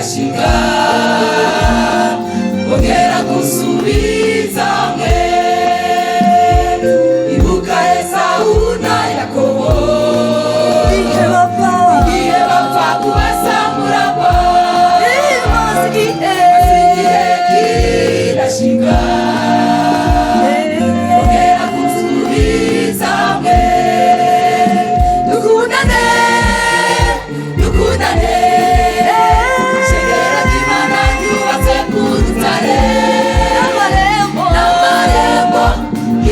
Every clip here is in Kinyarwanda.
kirashika ongera gusubiza mwe ibuka Esau na Yakobo igihe bapfa kubasamurabo igihe kirashika ongera gusubiza mwe dukundane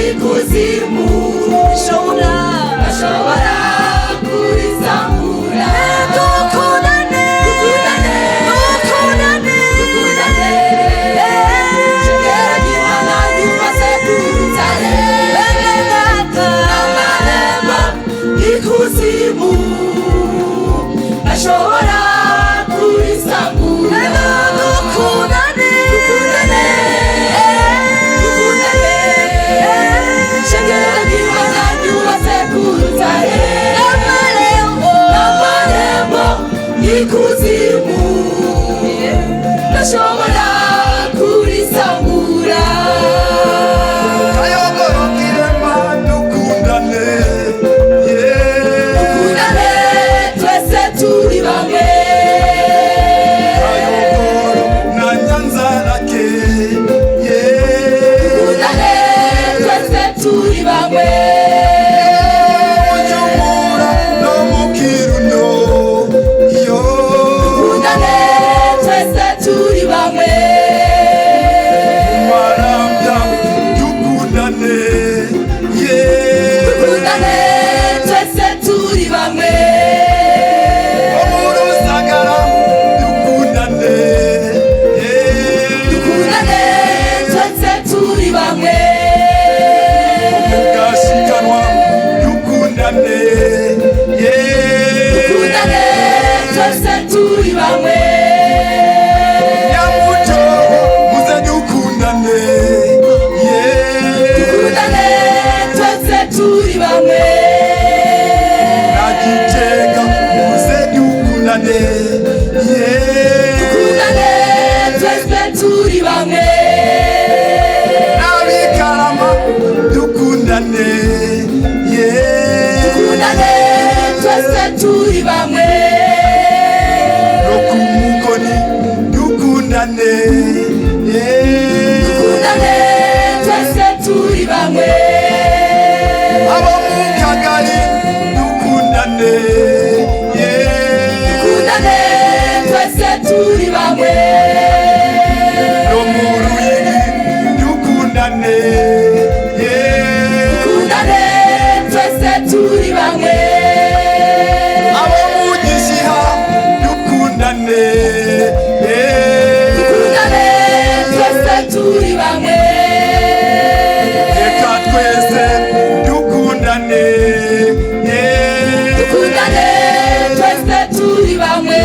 ikuzimu ashobora kurizamura dukundane shengera ry'Imana ryubatse ku rutare n'amarembo ikuzimu ashobora kurizamura ikuzimu ndashobora kurisambura ayogorokire dukundane dukundane twese turi bamwe ayogoro na Nyanzarake dukundane twese turi bamwe Bujumbura no mu Kirundo turi bamwe Marambya dukundane dukundane twese turi bamwe Rusagara dukundane dukundane twese turi bamwe Mugashikanwa dukundane dukundane twese turi bamwe dukundane twese turi bamwe Nagitega muze dukundane dukundane twese turi bamwe Nabikarama dukundane dukundane twese turi bamwe no ku Mukoni dukundane dukundane twese turi bamwe abo mu Kagari dukundane dukundane twese turi bamwe no mu Ruyigi dukundane dukundane twese turi bamwe abo mu Gishiha dukundane dukundane twese turi bamwe reka twese dukundane dukundane twese turi bamwe